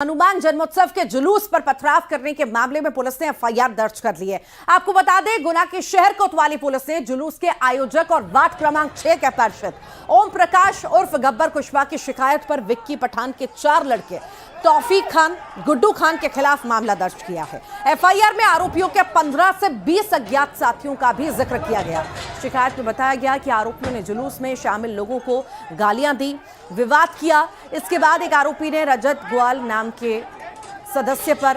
हनुमान जन्मोत्सव के जुलूस पर पथराव करने के मामले में पुलिस ने एफआईआर दर्ज कर ली है। आपको बता दें, गुना के शहर कोतवाली पुलिस ने जुलूस के आयोजक और वार्ड क्रमांक 6 के पार्षद ओम प्रकाश उर्फ गब्बर कुशवाहा की शिकायत पर विक्की पठान के 4 लड़के तौफीक खान, गुड्डू खान के खिलाफ मामला दर्ज किया है। एफआईआर में आरोपियों के 15 से 20 अज्ञात साथियों का भी जिक्र किया गया। शिकायत में बताया गया कि आरोपियों ने जुलूस में शामिल लोगों को गालियां दी, विवाद किया। इसके बाद एक आरोपी ने रजत ग्वाल नाम के सदस्य पर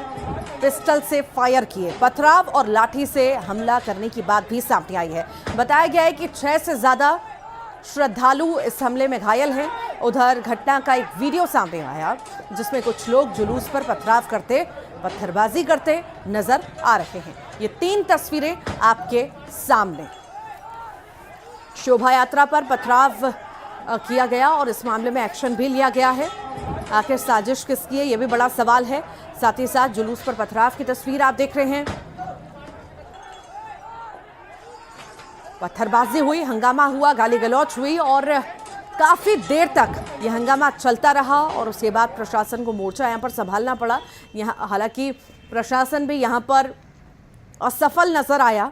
पिस्टल से फायर किए। पथराव और लाठी से हमला करने की बात भी सामने आई है। बताया गया है कि 6 से ज्यादा श्रद्धालु इस हमले में घायल हैं। उधर घटना का एक वीडियो सामने आया जिसमें कुछ लोग जुलूस पर पथराव करते, पत्थरबाजी करते नजर आ रहे हैं। ये 3 तस्वीरें आपके सामने। शोभा यात्रा पर पथराव किया गया और इस मामले में एक्शन भी लिया गया है। आखिर साजिश किसकी है, यह भी बड़ा सवाल है। साथ ही साथ जुलूस पर पथराव की तस्वीर आप देख रहे हैं। पत्थरबाजी हुई, हंगामा हुआ, गाली गलौच हुई और काफी देर तक यह हंगामा चलता रहा और उसके बाद प्रशासन को मोर्चा यहां पर संभालना पड़ा। यहां हालांकि प्रशासन भी यहां पर असफल नजर आया,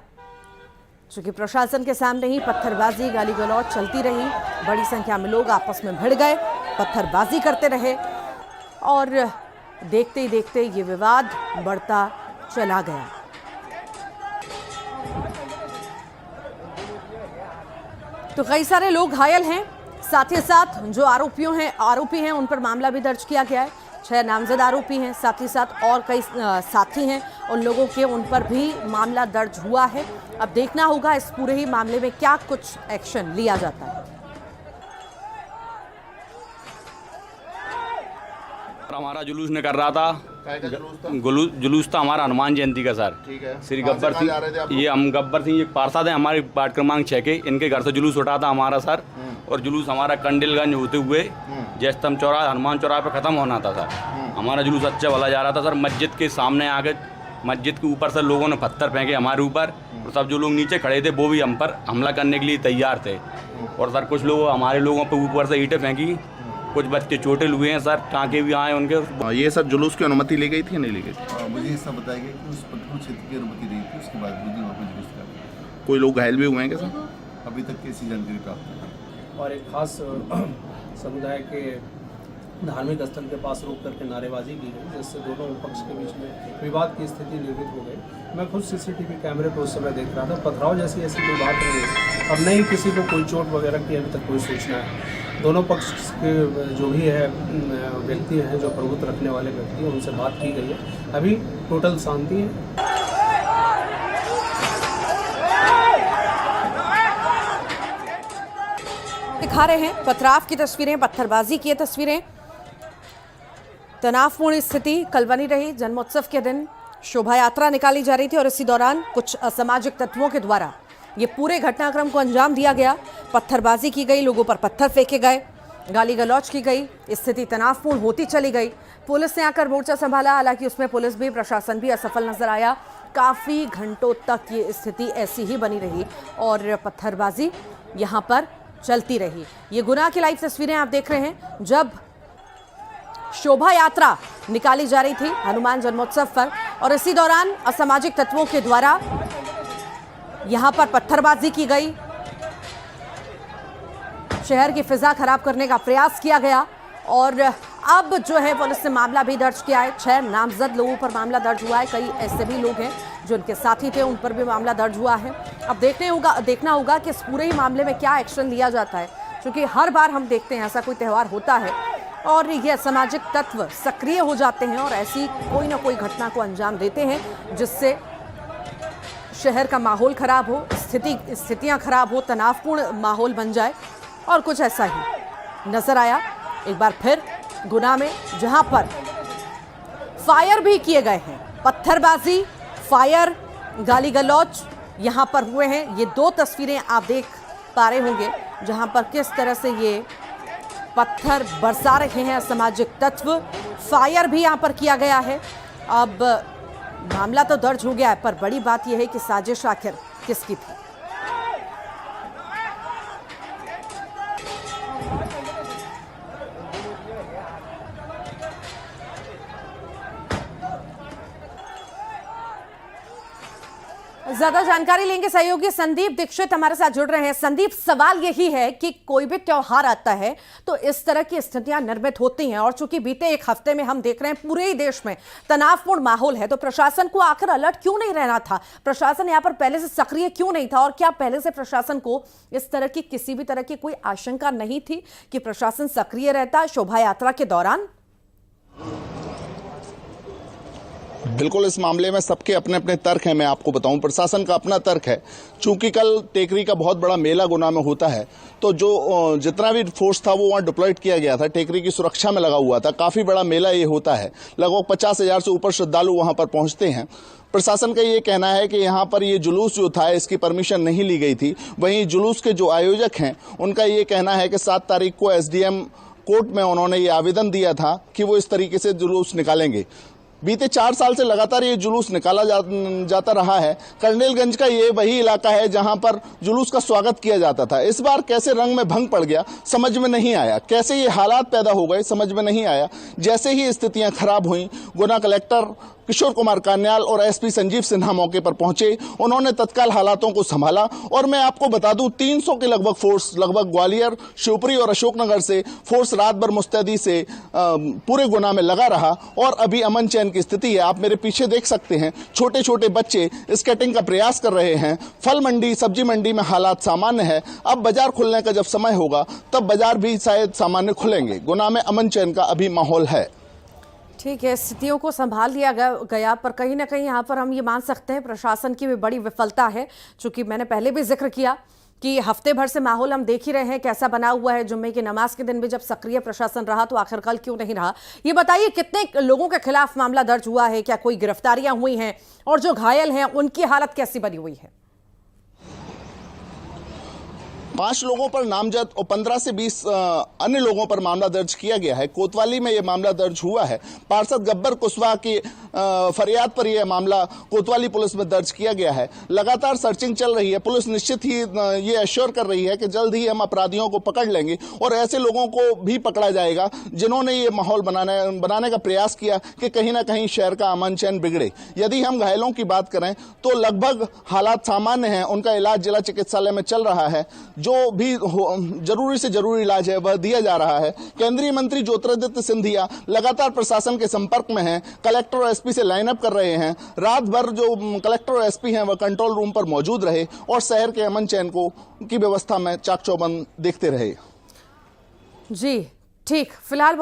क्योंकि प्रशासन के सामने ही पत्थरबाजी, गाली गलौच चलती रही। बड़ी संख्या में लोग आपस में भिड़ गए, पत्थरबाजी करते रहे और देखते ही देखते ये विवाद बढ़ता चला गया। तो कई सारे लोग घायल हैं। साथ ही साथ जो आरोपी हैं उन पर मामला भी दर्ज किया गया है। 6 नामजद आरोपी हैं, साथ ही साथ और कई साथी हैं, उन लोगों के उन पर भी मामला दर्ज हुआ है। अब देखना होगा इस पूरे ही मामले में क्या कुछ एक्शन लिया जाता है। हमारा जुलूस ने कर रहा था, जुलूस था हमारा हनुमान जयंती का सर। ठीक है। श्री गब्बर सिंह, ये हम गब्बर सिंह एक पार्षद हैं हमारे वार्ड क्रमांक 6 के। इनके घर से जुलूस उठा था हमारा सर, और जुलूस हमारा कंडिलगंज होते हुए जयस्तंभ चौराहा, हनुमान चौराहे पे ख़त्म होना था सर। हमारा जुलूस अच्छा भला जा रहा था सर। मस्जिद के सामने आके, मस्जिद के ऊपर से लोगों ने पत्थर फेंके हमारे ऊपर, और सब जो लोग नीचे खड़े थे वो भी हम पर हमला करने के लिए तैयार थे। और सर कुछ लोग हमारे लोगों पर ऊपर से ईंटें फेंकी, कुछ बच्चे चोटें हुए हैं सर, टाँके भी आए उनके। ये सर जुलूस की अनुमति ली गई थी या नहीं ली गई थी? मुझे ऐसा बताया गया कि उस पटना क्षेत्र की अनुमति नहीं थी, उसके बाद मुझे वहाँ पर जुलूस कर। कोई लोग घायल भी हुए हैं क्या सर? अभी तक कैसी जानकारी प्राप्त है। और एक खास समुदाय के धार्मिक स्थल के पास रोक करके नारेबाजी की गई, जिससे दोनों पक्ष के बीच में विवाद की स्थिति निर्मित हो गई। मैं खुद सीसीटीवी कैमरे पर उस समय देख रहा था। पथराव जैसी ऐसी कोई बात नहीं है, अब नहीं किसी को कोई चोट वगैरह की अभी तक कोई सूचना है। दोनों पक्ष के जो भी है व्यक्ति हैं, जो प्रभुत्व रखने वाले व्यक्ति हैं, उनसे बात की गई है। अभी टोटल शांति है। दिखा रहे हैं पथराव की तस्वीरें, पत्थरबाजी की तस्वीरें। तनावपूर्ण स्थिति कल बनी रही। जन्मोत्सव के दिन शोभा यात्रा निकाली जा रही थी और इसी दौरान कुछ असामाजिक तत्वों के द्वारा ये पूरे घटनाक्रम को अंजाम दिया गया। पत्थरबाजी की गई, लोगों पर पत्थर फेंके गए, गाली गलौच की गई। स्थिति तनावपूर्ण होती चली गई। पुलिस ने आकर मोर्चा संभाला, हालांकि उसमें पुलिस भी, प्रशासन भी असफल नजर आया। काफ़ी घंटों तक ये स्थिति ऐसी ही बनी रही और पत्थरबाजी यहाँ पर चलती रही। ये गुना की लाइव तस्वीरें आप देख रहे हैं, जब शोभा यात्रा निकाली जा रही थी हनुमान जन्मोत्सव पर, और इसी दौरान असामाजिक तत्वों के द्वारा यहां पर पत्थरबाजी की गई, शहर की फिजा खराब करने का प्रयास किया गया। और अब जो है पुलिस ने मामला भी दर्ज किया है। 6 नामजद लोगों पर मामला दर्ज हुआ है। कई ऐसे भी लोग हैं जो उनके साथी थे, उन पर भी मामला दर्ज हुआ है। अब देखना होगा कि इस पूरे ही मामले में क्या एक्शन लिया जाता है, क्योंकि हर बार हम देखते हैं ऐसा कोई त्यौहार होता है और ये सामाजिक तत्व सक्रिय हो जाते हैं और ऐसी कोई ना कोई घटना को अंजाम देते हैं, जिससे शहर का माहौल खराब हो, स्थितियां खराब हो, तनावपूर्ण माहौल बन जाए। और कुछ ऐसा ही नजर आया एक बार फिर गुना में, जहां पर फायर भी किए गए हैं। पत्थरबाजी, फायर, गाली गलौच यहां पर हुए हैं। ये 2 तस्वीरें आप देख पा रहे होंगे जहां पर किस तरह से ये पत्थर बरसा रहे हैं असामाजिक तत्व। फायर भी यहां पर किया गया है। अब मामला तो दर्ज हो गया है, पर बड़ी बात यह है कि साजिश आखिर किसकी थी। ज्यादा जानकारी लेंगे सहयोगी संदीप दीक्षित हमारे साथ जुड़ रहे हैं। संदीप, सवाल यही है कि कोई भी त्योहार आता है तो इस तरह की स्थितियां निर्मित होती हैं और चूंकि बीते एक हफ्ते में हम देख रहे हैं पूरे ही देश में तनावपूर्ण माहौल है, तो प्रशासन को आखिर अलर्ट क्यों नहीं रहना था? प्रशासन यहां पर पहले से सक्रिय क्यों नहीं था और क्या पहले से प्रशासन को इस तरह की किसी भी तरह की कोई आशंका नहीं थी कि प्रशासन सक्रिय रहता शोभा यात्रा के दौरान? बिल्कुल, इस मामले में सबके अपने अपने तर्क हैं। मैं आपको बताऊं, प्रशासन का अपना तर्क है। चूंकि कल टेकरी का बहुत बड़ा मेला गुना में होता है, तो जो जितना भी फोर्स था वो वहां डिप्लॉयड किया गया था, टेकरी की सुरक्षा में लगा हुआ था। काफी बड़ा मेला ये होता है, लगभग 50,000 से ऊपर श्रद्धालु वहां पर पहुंचते हैं। प्रशासन का ये कहना है कि यहाँ पर ये जुलूस जो था इसकी परमिशन नहीं ली गई थी। वहीं जुलूस के जो आयोजक हैं उनका ये कहना है कि 7 तारीख को SDM कोर्ट में उन्होंने ये आवेदन दिया था कि वो इस तरीके से जुलूस निकालेंगे। बीते 4 साल से लगातार ये जुलूस निकाला जाता रहा है। कर्नेलगंज का ये वही इलाका है जहां पर जुलूस का स्वागत किया जाता था। इस बार कैसे रंग में भंग पड़ गया समझ में नहीं आया, कैसे ये हालात पैदा हो गए समझ में नहीं आया। जैसे ही स्थितियां खराब हुई, गुना कलेक्टर किशोर कुमार कान्याल और SP संजीव सिन्हा मौके पर पहुंचे। उन्होंने तत्काल हालातों को संभाला और मैं आपको बता दूं 300 के लगभग फोर्स, लगभग ग्वालियर, शिवपुरी और अशोकनगर से फोर्स रात भर मुस्तैदी से पूरे गुना में लगा रहा और अभी अमन चैन की स्थिति है। आप मेरे पीछे देख सकते हैं, छोटे छोटे बच्चे स्केटिंग का प्रयास कर रहे हैं। फल मंडी, सब्जी मंडी में हालात सामान्य है। अब बाजार खुलने का जब समय होगा तब बाजार भी शायद सामान्य खुलेंगे। गुना में अमन चैन का अभी माहौल है। ठीक है, स्थितियों को संभाल लिया गया, पर कहीं ना कहीं यहाँ पर हम ये मान सकते हैं प्रशासन की भी बड़ी विफलता है। चूंकि मैंने पहले भी जिक्र किया कि हफ्ते भर से माहौल हम देख ही रहे हैं कैसा बना हुआ है। जुम्मे की नमाज के दिन भी जब सक्रिय प्रशासन रहा तो आखिर कल क्यों नहीं रहा? ये बताइए, कितने लोगों के खिलाफ मामला दर्ज हुआ है? क्या कोई गिरफ्तारियां हुई हैं? और जो घायल हैं उनकी हालत कैसी बनी हुई है? 5 लोगों पर नामजद और 15 से 20 अन्य लोगों पर मामला दर्ज किया गया है। कोतवाली में यह मामला दर्ज हुआ है। पार्षद गब्बर कुशवाहा की फरियाद पर यह मामला कोतवाली पुलिस में दर्ज किया गया है। लगातार सर्चिंग चल रही है। पुलिस निश्चित ही ये एश्योर कर रही है कि जल्द ही हम अपराधियों को पकड़ लेंगे और ऐसे लोगों को भी पकड़ा जाएगा जिन्होंने ये माहौल बनाने का प्रयास किया कि कहीं ना कहीं शहर का अमन चैन बिगड़े। यदि हम घायलों की बात करें तो लगभग हालात सामान्य हैं। उनका इलाज जिला चिकित्सालय में चल रहा है। जो भी जरूरी से जरूरी इलाज है वह दिया जा रहा है। केंद्रीय मंत्री ज्योतिरादित्य सिंधिया लगातार प्रशासन के संपर्क में हैं। कलेक्टर और SP से लाइन अप कर रहे हैं। रात भर जो कलेक्टर और SP हैं वह कंट्रोल रूम पर मौजूद रहे और शहर के अमन चैन की व्यवस्था में चाक चौबंद देखते रहे। जी ठीक, फिलहाल